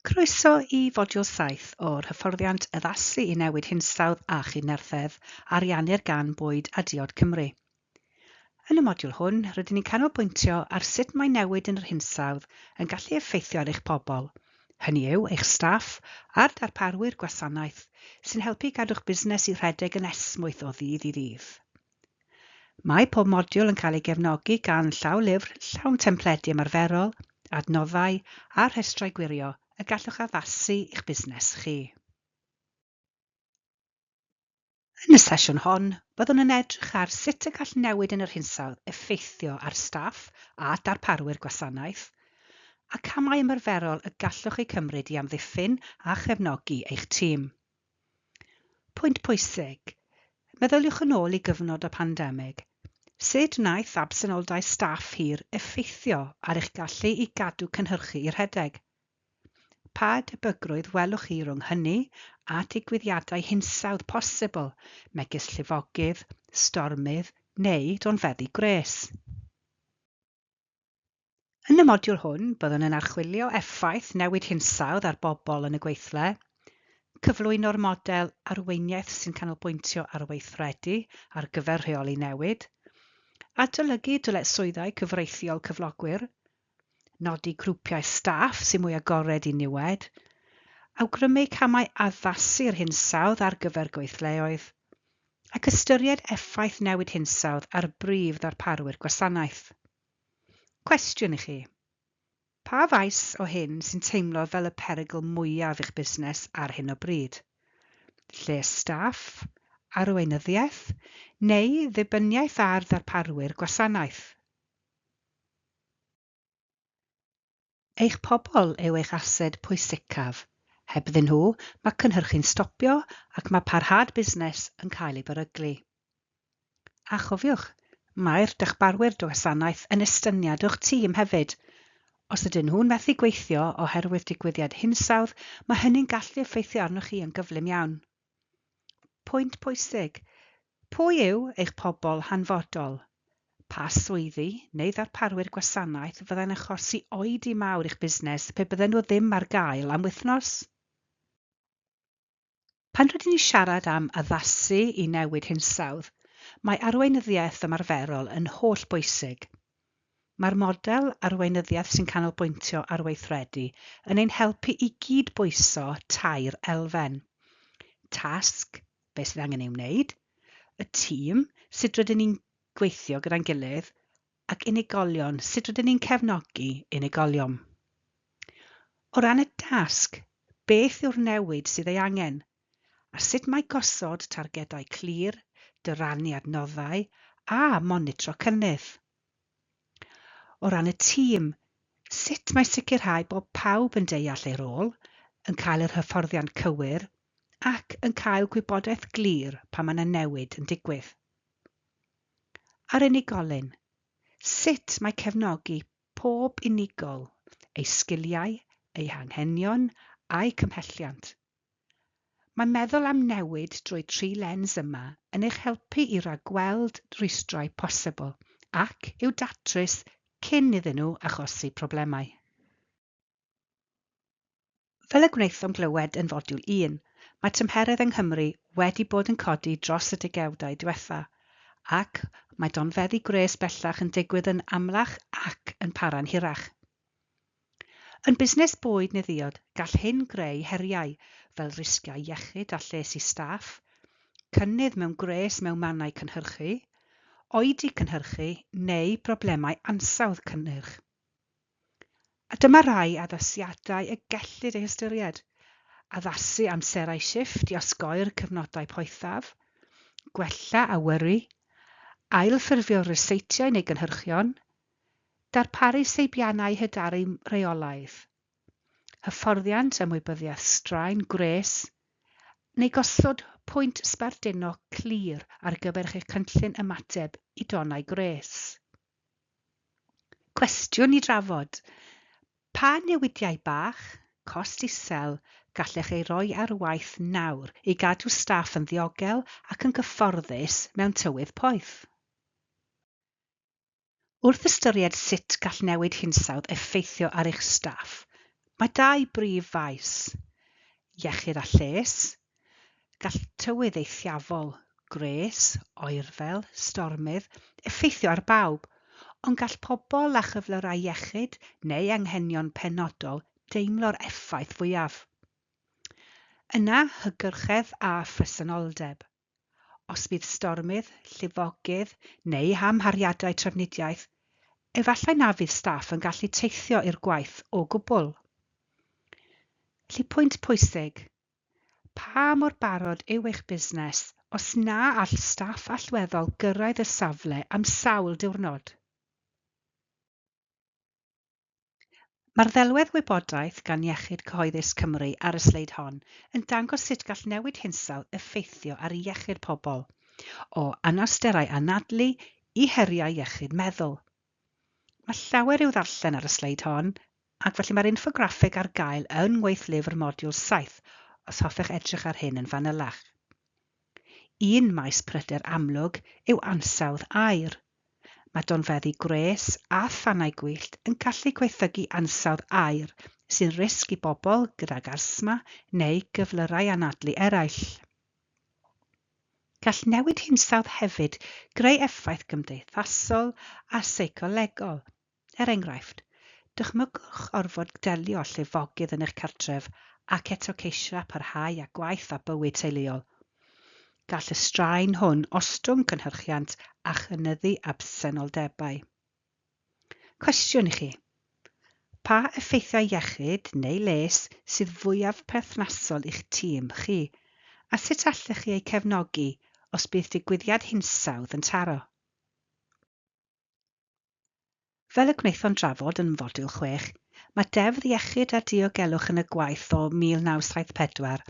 Croeso i fodiwl 7 o'r hyfforddiant addasu i newid hinsawdd a Chydnerthedd, ariennir gan bwyd a diod Cymru. Yn y modiwl hwn, rydym ni'n canolbwyntio ar sut mae newid yn yr hinsawdd yn gallu effeithio ar eich pobl, hynny yw eich staff a'r darparwyr gwasanaeth sy'n helpu gadw'ch busnes i rhedeg yn esmwyth o ddydd i ddydd. Mae pob modiwl yn cael ei gefnogi gan llaw lyfr, llawn templedi ymarferol, adnoddau a rhestrau gwirio y gallwch addasu i'ch busnes chi. Yn y sesiwn hon, byddwn yn edrych ar sut y gall newid yn yr hinsawdd effeithio ar staff a darparwyr gwasanaeth, a camau ymarferol y gallwch eu cymryd i amddiffyn a chefnogi eich tîm. Pwynt pwysig. Meddyliwch yn ôl i gyfnod y pandemig. Sut wnaeth absenoldau staff hir effeithio ar eich gallu i gadw cynhyrchu i'r rhedeg? Pa debygrwydd welwch chi rhwng hynny a digwyddiadau hinsawdd posibl, megis llifogydd, stormydd neu donfeddi gres? Yn y modiwl hwn, byddwn yn archwilio effaith newid hinsawdd ar bobl yn y gweithle, cyflwyno'r model arweiniaeth sy'n canolbwyntio ar weithredu ar gyfer rheoli newid, adolygu dyletswyddau cyfreithiol cyflogwyr, nodi grwpiau staff sy'n mwy agored i Newid, awgrymu camau addasu'r hinsawdd ar gyfer gweithleoedd, ac ystyried effaith newid hinsawdd ar brif ddarparwyr gwasanaeth. Cwestiwn i chi. Pa faes o hyn sy'n teimlo fel y perygl mwyaf i'ch busnes ar hyn o bryd? Lle staff, arweinyddiaeth, neu ddibyniaeth ar ddarparwyr gwasanaeth? Eich pobl yw eich ased pwysicaf. Hebddyn nhw, mae cynhyrchu'n stopio ac mae parhad busnes yn cael ei beryglu. A chofiwch, mae'r darparwyr gwasanaeth yn estyniad o'ch tîm hefyd. Os ydyn nhw'n methu gweithio oherwydd digwyddiad hinsawdd, mae hynny'n gallu effeithio arnoch chi yn gyflym iawn. Pwynt pwysig. Pwy yw eich pobl hanfodol? Pa swyddi neu ddarparwyr gwasanaeth fydda'n achosi oedi mawr i'ch busnes pe bydden nhw ddim ar gael am wythnos? Pan rydyn ni siarad am addasu i newid hinsawdd, mae arweinyddiaeth ymarferol yn holl bwysig. Mae'r model arweinyddiaeth sy'n canolbwyntio ar weithredu yn ein helpu i gydbwyso tair elfen. Tasg, beth sydd angen ei wneud, y tîm, sut rydyn ni'n gweithio gyda'n gilydd, ac unigolion, sut rydyn ni'n cefnogi unigolion. O ran y tasg, beth yw'r newid sydd ei angen, a sut mae gosod targedau clir, dyrannu adnoddau a monitro cynnydd. O ran y tîm, sut mae sicrhau bod pawb yn deall ei rôl, yn cael yr hyfforddiant cywir, ac yn cael gwybodaeth glir pan mae yna newid yn digwydd. Ar unigolyn, sut mae cefnogi pob unigol, ei sgiliau, ei hanghenion a'i cymhelliant. Mae meddwl am newid drwy 3 lens yma yn eich helpu i ragweld rwystrau posibl ac i'w datrys cyn iddyn nhw achosi problemau. Fel y gwnaethom glywed yn fodiwl 1, mae tymheredd yng Nghymru wedi bod yn codi dros y degawdau diwetha, ac mae donfeddi gres bellach yn digwydd yn amlach ac yn para'n hirach. Yn busnes bwyd neu ddiod, gall hyn greu heriau fel risgiau iechyd a lles i staff, cynnydd mewn gres mewn mannau cynhyrchu, oedi cynhyrchu neu broblemau ansawdd cynnyrch. A dyma rai addasiadau y gellid eu hystyried. Addasu amserau shifft i osgoi'r cyfnodau poethaf, gwella awyru, ailffurfio ryseitiau neu gynhyrchion, darparu seibiannau hydaru reolaidd, hyfforddiant ymwybyddiaeth straen gres, neu gosod pwynt sbardino clir ar gyfer eich cynllun ymateb i donau gres. Cwestiwn i drafod. Pa newidiau bach, cost isel, gallech ei roi ar waith nawr i gadw staff yn ddiogel ac yn gyfforddus mewn tywydd poeth? Wrth ystyried sut gall newid hinsawdd effeithio ar eich staff, Mae dau brif faes, iechyd a lles, gall tywydd eithiafol, gres, oerfel, stormydd, effeithio ar bawb, ond gall pobl a chyflyrau iechyd neu anghenion penodol deimlo'r effaith fwyaf. Yna hygyrchedd a phresenoldeb. Os bydd stormydd, llifogydd neu hamhariadau trafnidiaeth, efallai na fydd staff yn gallu teithio i'r gwaith o gwbl. Felly pwynt pwysig. Pa mor barod yw eich busnes os na all staff allweddol gyrraedd y safle am sawl diwrnod? Mae'r ddelwedd wybodaeth gan Iechyd Cyhoeddus Cymru ar y sleid hon yn dangos sut gall newid hinsawdd effeithio ar iechyd pobl, o anawsterau anadlu i heriau iechyd meddwl. Mae llawer i'w ddarllen ar y sleid hon, ac felly mae'r infograffig ar gael yn weithlyfr Modiwl 7, os hoffech edrych ar hyn yn fanylach. Un maes pryder amlwg yw ansawdd aer. Mae donfeddi gres a thannau gwyllt yn gallu gweithygu ansawdd aer sy'n risg i bobl gydag asma neu gyflyrau anadlu eraill. Gall newid hinsawdd hefyd greu effaith gymdeithasol a seicolegol. Enghraifft, dychmygwch orfod delio llifogydd yn eich cartref ac eto ceisio parhau â gwaith a bywyd teuluol. Gall y straen hwn ostwng cynhyrchiant a chynyddu absenoldebau. Cwestiwn i chi. Pa effeithiau iechyd neu les sydd fwyaf perthnasol i'ch tîm chi, a sut allech chi eu cefnogi os bydd digwyddiad hinsawdd yn taro? Fel y gwnaethon drafod yn fodiwl 6, mae deddf iechyd a diogelwch yn y gwaith o 1974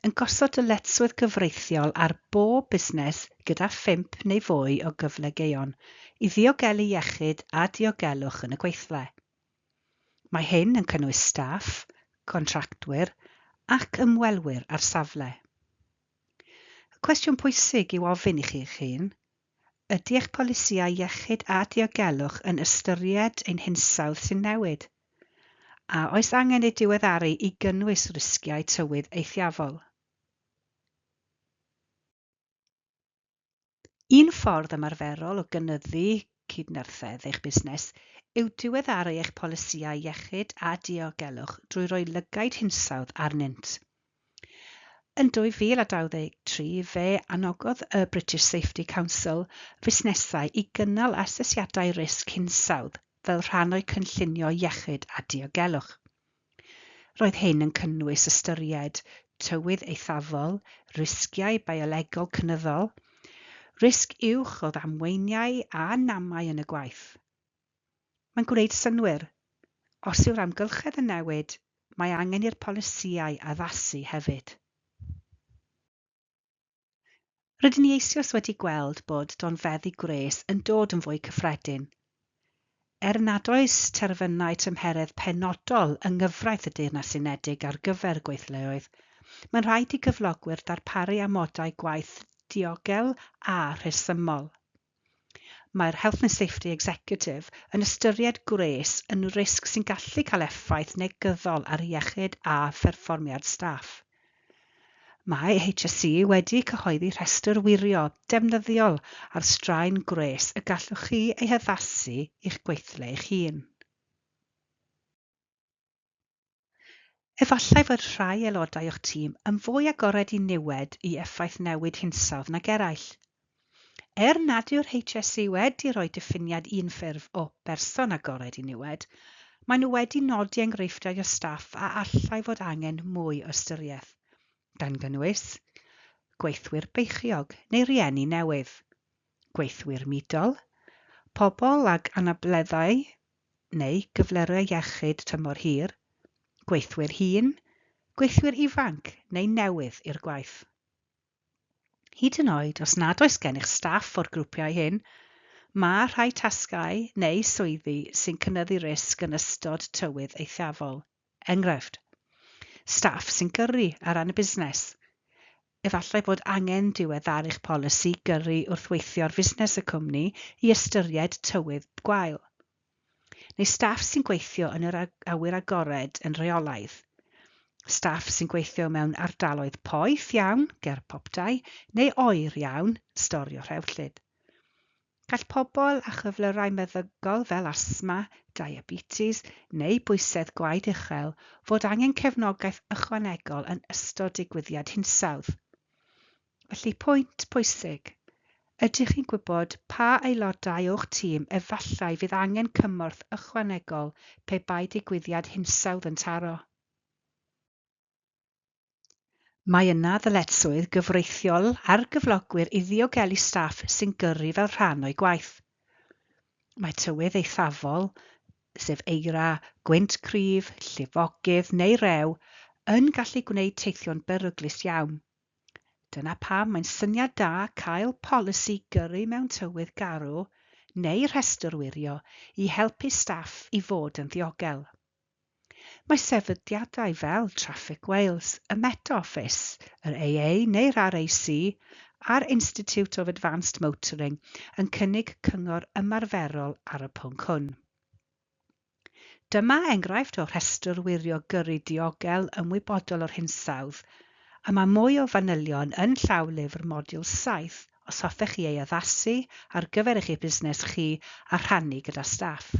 yn gosod dyletswydd gyfreithiol ar bob busnes gyda 5 neu fwy o gyflegeuon i ddiogelu iechyd a diogelwch yn y gweithle. Mae hyn yn cynnwys staff, contractwyr ac ymwelwyr ar safle. Y cwestiwn pwysig i'w ofyn i chi eich hun, ydy eich polisïau iechyd a diogelwch yn ystyried ein hinsawdd sy'n newid? A oes angen ei diweddaru i gynnwys risgiau tywydd eithiafol? Un ffordd ymarferol o gynyddu cydnerthedd eich busnes yw diweddaru eich polisïau iechyd a diogelwch drwy roi lygaid hinsawdd arnynt. Yn 2023, fe anogodd y British Safety Council fusnesau i gynnal asesiadau risg hinsawdd fel rhan o'i cynllunio iechyd a diogelwch. Roedd hyn yn cynnwys ystyried tywydd eithafol, risgiau biolegol cynyddol, risg uwch o ddamweiniau a namau yn y gwaith. Mae'n gwneud synnwyr. Os yw'r amgylchedd yn newid, mae angen i'r polisïau addasu hefyd. Rydyn ni eisoes wedi gweld bod donfeddi gres yn dod yn fwy cyffredin. Nad oes terfynau tymheredd penodol yng nghyfraith y Deyrnas Unedig ar gyfer gweithleoedd, mae'n rhaid i gyflogwyr darparu amodau gwaith diogel a rhesymol. Mae'r Health and Safety Executive yn ystyried gres yn risg sy'n gallu cael effaith negyddol ar iechyd a pherfformiad staff. Mae HSE wedi cyhoeddi rhestr wirio defnyddiol ar straen gres y gallwch chi ei haddasu i'ch gweithle eich hun. Efallai fod rhai aelodau o'ch tîm yn fwy agored i niwed i effaith newid hinsawdd nag eraill. Nad yw'r HSE wedi rhoi diffiniad unffurf o berson agored i niwed, maen nhw wedi nodi enghreifftiau o staff a allai fod angen mwy o ystyriaeth. Gan gynnwys, gweithwyr beichiog neu rieni newydd, gweithwyr mudol, pobl ag anableddau neu gyflerau iechyd tymor hir, gweithwyr hŷn, gweithwyr ifanc neu newydd i'r gwaith. Hyd yn oed os nad oes gennych staff o'r grwpiau hyn, mae rhai tasgau neu swyddi sy'n cynyddu risg yn ystod tywydd eithafol. Enghraifft, staff sy'n gyrru ar ran y busnes. Efallai bod angen diweddaru'ch polisi gyrru wrth weithio'r fusnes y cwmni i ystyried tywydd gwael. neu staff sy'n gweithio yn yr awyr agored yn reolaidd. Staff sy'n gweithio mewn ardaloedd poeth iawn, ger popdau, neu oer iawn, storio rhewllyd. Gall pobl â chyflyrau meddygol fel asthma, diabetes neu bwysedd gwaed uchel fod angen cefnogaeth ychwanegol yn ystod digwyddiad hinsawdd. Felly pwynt pwysig, ydych chi'n gwybod pa aelodau o'ch tîm efallai fydd angen cymorth ychwanegol pe bai digwyddiad hinsawdd yn taro? Mae yna ddyletswydd gyfreithiol ar gyflogwyr i ddiogelu staff sy'n gyrru fel rhan o'i gwaith. Mae tywydd eithafol, sef eira, gwynt cryf, llifogydd neu rew, yn gallu gwneud teithio'n beryglus iawn. Dyna pam mae'n syniad da cael polisi gyrru mewn tywydd garw neu rhestr wirio i helpu staff i fod yn ddiogel. Mae sefydliadau fel Traffic Wales, y Met Office, yr AA neu'r RAC a'r Institute of Advanced Motoring yn cynnig cyngor ymarferol ar y pwnc hwn. Dyma enghraifft o rhestr wirio gyrru diogel ymwybodol o'r hinsawdd, a mae mwy o fanylion yn llawlyfr Modiwl 7 os hoffech chi ei addasu ar gyfer eich busnes chi a rhannu gyda staff.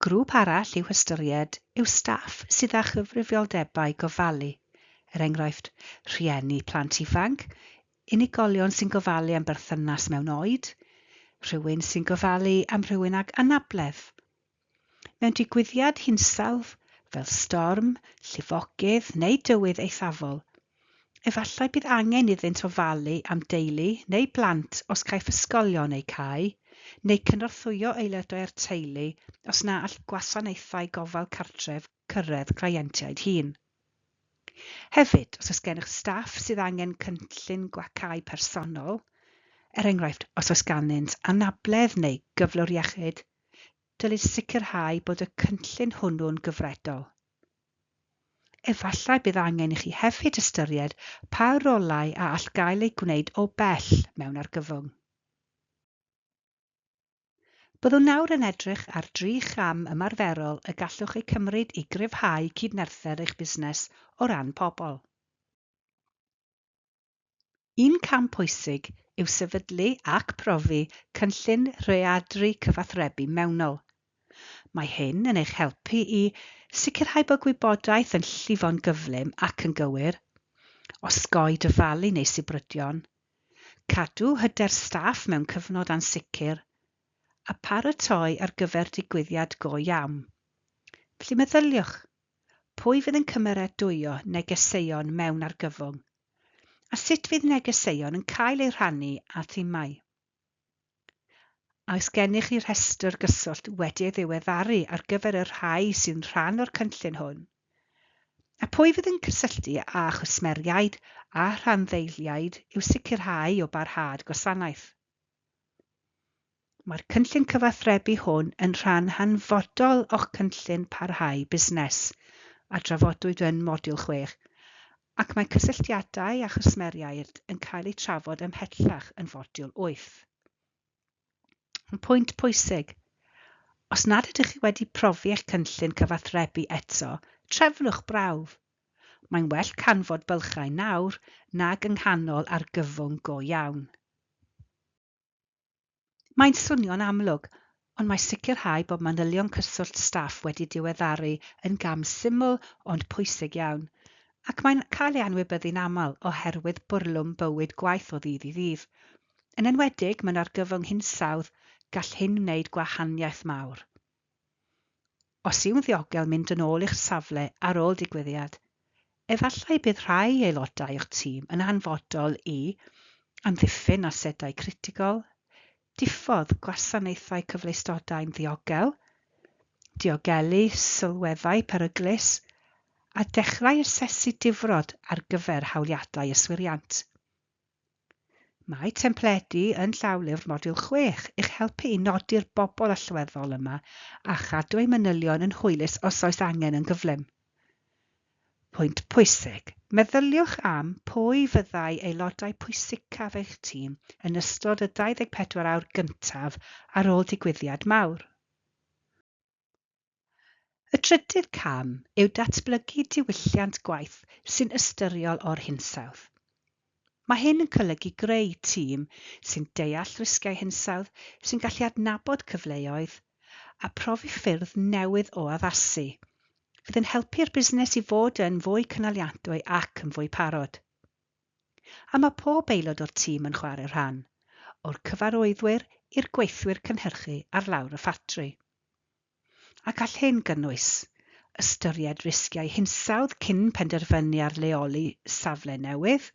Grŵp arall i'w hystyried yw staff sydd â chyfrifoldebau gofalu, enghraifft, rhieni plant ifanc, unigolion sy'n gofalu am berthynas mewn oed, rhywun sy'n gofalu am rhywun ag anabledd. Mewn digwyddiad hinsawdd, fel storm, llifogydd neu dywydd eithafol, efallai bydd angen iddynt ofalu am deulu neu blant os caiff ysgolion eu cau, neu cynorthwyo aelodau'r teulu os na all gwasanaethau gofal cartref cyrraedd cleientiaid hŷn. Hefyd, os oes gennych staff sydd angen cynllun gwacau personol, enghraifft os oes ganddynt anabledd neu gyflwr iechyd, dylid sicrhau bod y cynllun hwnnw'n gyfredol. Efallai bydd angen i chi hefyd ystyried pa rolau a all gael ei gwneud o bell mewn argyfwng. Byddwn nawr yn edrych ar 3 cham ymarferol y gallwch eu cymryd i gryfhau cydnerthedd eich busnes o ran pobl. Un cam pwysig yw sefydlu ac profi cynllun rheadru cyfathrebu mewnol. Mae hyn yn eich helpu i sicrhau bod gwybodaeth yn llifo'n gyflym ac yn gywir, osgoi dyfalu neu sibrydion, cadw hyder staff mewn cyfnod ansicr, a paratoi ar gyfer digwyddiad go iawn. Felly meddyliwch, pwy fydd yn cymeradwyo negeseuon mewn argyfwng, a sut fydd negeseuon yn cael eu rhannu a themau. A oes gennych chi rhestr gyswllt wedi'i ddiweddaru ar gyfer y rhai sy'n rhan o'r cynllun hwn? A pwy fydd yn cysylltu â chwsmeriaid a rhanddeiliaid i'w sicrhau o barhad gwasanaeth? Mae'r cynllun cyfathrebu hwn yn rhan hanfodol o'ch cynllun parhau busnes, a drafodwyd yn Modiwl 6, ac mae cysylltiadau a chwsmeriaid yn cael eu trafod ymhellach yn Modiwl 8. Pwynt pwysig. Os nad ydych chi wedi profi eich cynllun cyfathrebu eto, trefnwch brawf. Mae'n well canfod bylchau nawr nag yng nghanol argyfwng go iawn. Mae'n swnio'n amlwg, ond mae sicrhau bod manylion cyswllt staff wedi diweddaru yn gam syml ond pwysig iawn, ac mae'n cael ei anwybyddu'n aml oherwydd bwrlwm bywyd gwaith o ddydd i ddydd. Yn enwedig mewn argyfwng hinsawdd, gall hyn wneud gwahaniaeth mawr. Os yw'n ddiogel mynd yn ôl i'ch safle ar ôl digwyddiad, efallai bydd rhai aelodau i'ch tîm yn hanfodol i amddiffyn asedau critigol, diffodd gwasanaethau cyfleustodau'n ddiogel, diogelu sylweddau peryglus, a dechrau asesu difrod ar gyfer hawliadau yswiriant. Mae templedu yn llawlyfr Modiwl 6 i'ch helpu i nodi'r bobl allweddol yma a chadw eu manylion yn hwylus os oes angen yn gyflym. Pwynt pwysig, meddyliwch am pwy fyddai aelodau pwysicaf eich tîm yn ystod y 24 awr gyntaf ar ôl digwyddiad mawr. Y trydydd cam yw datblygu diwylliant gwaith sy'n ystyrol o'r hinsawdd. Mae hyn yn golygu greu tîm sy'n deall risgau hinsawdd, sy'n gallu adnabod cyfleoedd a profi ffyrdd newydd o addasu, fydd yn helpu'r busnes i fod yn fwy cynaliadwy ac yn fwy parod. A mae pob aelod o'r tîm yn chwarae rhan, o'r cyfarwyddwyr i'r gweithwyr cynhyrchu ar lawr y ffatri. A gall hyn gynnwys ystyried risgiau hinsawdd cyn penderfynu ar leoli safle newydd,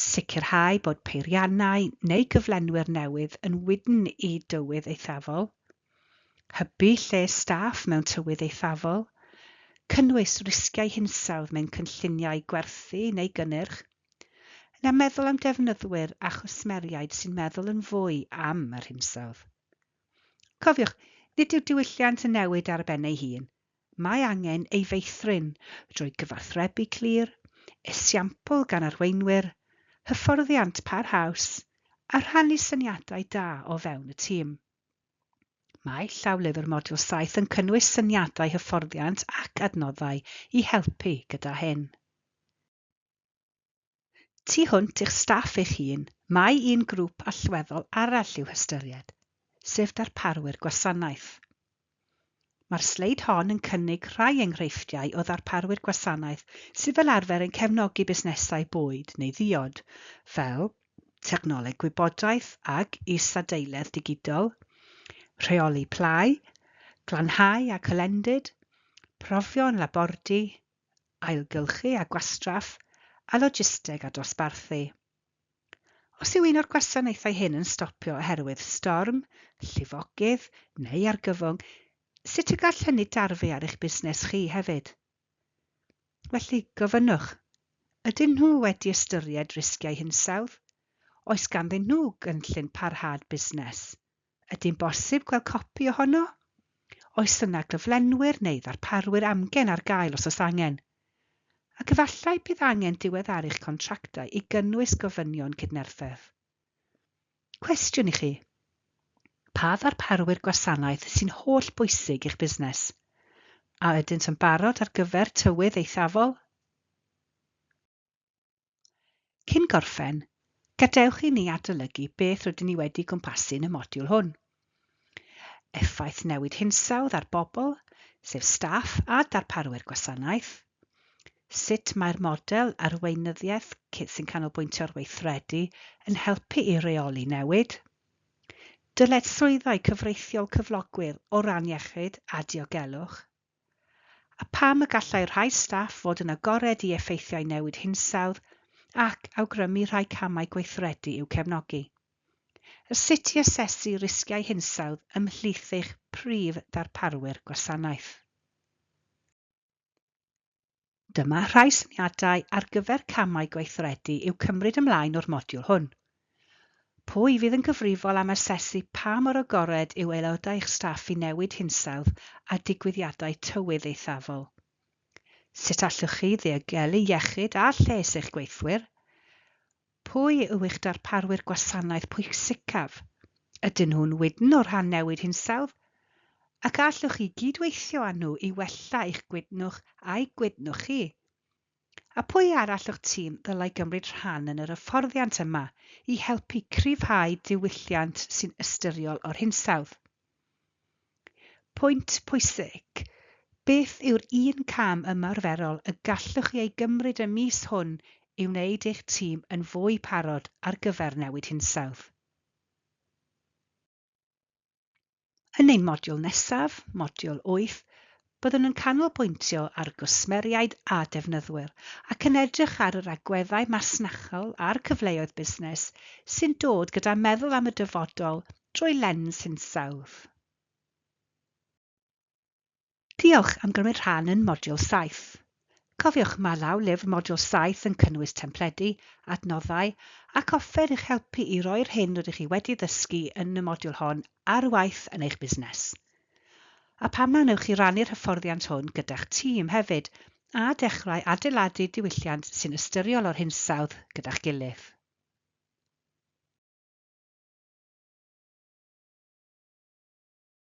sicrhau bod peiriannau neu gyflenwyr newydd yn wydn i dywydd eithafol, hybu lle staff mewn tywydd eithafol, cynnwys risgiau hinsawdd mewn cynlluniau gwerthu neu gynnyrch, na meddwl am defnyddwyr a chwsmeriaid sy'n meddwl yn fwy am yr hinsawdd. Cofiwch, nid yw diwylliant yn newid ar ben ei hun. Mae angen ei feithrin drwy gyfathrebu clir, esiampl gan arweinwyr, hyfforddiant parhaus, a rhannu syniadau da o fewn y tîm. Mae llawlyfr Modiwl 7 yn cynnwys syniadau hyfforddiant ac adnoddau i helpu gyda hyn. Tu hwnt i'ch staff eich hun, mae un grŵp allweddol arall i'w hystyried, sef darparwyr gwasanaeth. Mae'r sleid hon yn cynnig rhai enghreifftiau o ddarparwyr gwasanaeth sydd fel arfer yn cefnogi busnesau bwyd neu ddiod, fel technoleg gwybodaeth ag isadeiledd digidol, rheoli plai, glanhau a colendid, profion labordy, ailgylchu a gwastraff, a logisteg a dosbarthu. Os yw un o'r gwasanaethau hyn yn stopio oherwydd storm, llifogydd neu argyfwng, sut y gall hynny darfu ar eich busnes chi hefyd? Felly gofynnwch, ydyn nhw wedi ystyried risgiau hinsawdd? Oes ganddyn nhw gynllun parhad busnes? Ydy'n bosib gweld copi ohono? Oes yna gyflenwyr neu ddarparwyr amgen ar gael os oes angen? Ac efallai bydd angen diweddaru'ch contractau i gynnwys gofynion Chydnerthedd. Cwestiwn i chi. Pa ddarparwyr gwasanaeth sy'n holl bwysig i'ch busnes? A ydynt yn barod ar gyfer tywydd eithafol? Cyn gorffen, gadewch i ni adolygu beth rydyn ni wedi gwmpasu yn y modiwl hwn. Effaith newid hinsawdd ar bobl, sef staff a darparwyr gwasanaeth. Sut mae'r model arweinyddiaeth sy'n canolbwyntio ar weithredu yn helpu i reoli newid. Dyletswyddau cyfreithiol cyflogwyr o ran iechyd a diogelwch. A pam y gallai rhai staff fod yn agored i effeithiau newid hinsawdd ac awgrymu rhai camau gweithredu i'w cefnogi. A sut i asesu risgiau hinsawdd ymhlith eich prif darparwyr gwasanaeth. Dyma rhai syniadau ar gyfer camau gweithredu i'w cymryd ymlaen o'r modiwl hwn. Pwy fydd yn gyfrifol am asesu pa mor agored yw aelodau eich staff i newid hinsawdd a digwyddiadau tywydd eithafol? Sut allwch chi ddiogelu iechyd a lles eich gweithwyr? Pwy yw eich darparwyr gwasanaeth pwysicaf? Ydyn nhw'n wydn o'r rhan newid hinsawdd? Ac allwch chi gydweithio â nhw i wella eich gwydnwch a'i gwydnwch chi? A pwy arall o'ch tîm ddylai gymryd rhan yn yr hyfforddiant yma i helpu cryfhau diwylliant sy'n ystyrol o'r hinsawdd? Pwynt pwysig. Beth yw'r un cam ymarferol y gallwch chi ei gymryd y mis hwn i wneud eich tîm yn fwy parod ar gyfer newid hinsawdd? Yn ein modiwl nesaf, modiwl 8, byddwn yn canolbwyntio ar gwsmeriaid a defnyddwyr ac yn edrych ar yr agweddau masnachol a'r cyfleoedd busnes sy'n dod gyda meddwl am y dyfodol drwy lens hinsawdd. Diolch am gymryd rhan yn modiwl 7. Cofiwch mae lawlyfr modiwl 7 yn cynnwys templedu, adnoddau ac offer i'ch helpu i roi'r hyn rydych chi wedi ddysgu yn y modiwl hon ar waith yn eich busnes. A pam na wnewch chi rannu'r hyfforddiant hwn gyda'ch tîm hefyd a dechrau adeiladu diwylliant sy'n ystyrol o'r hinsawdd gyda'ch gilydd.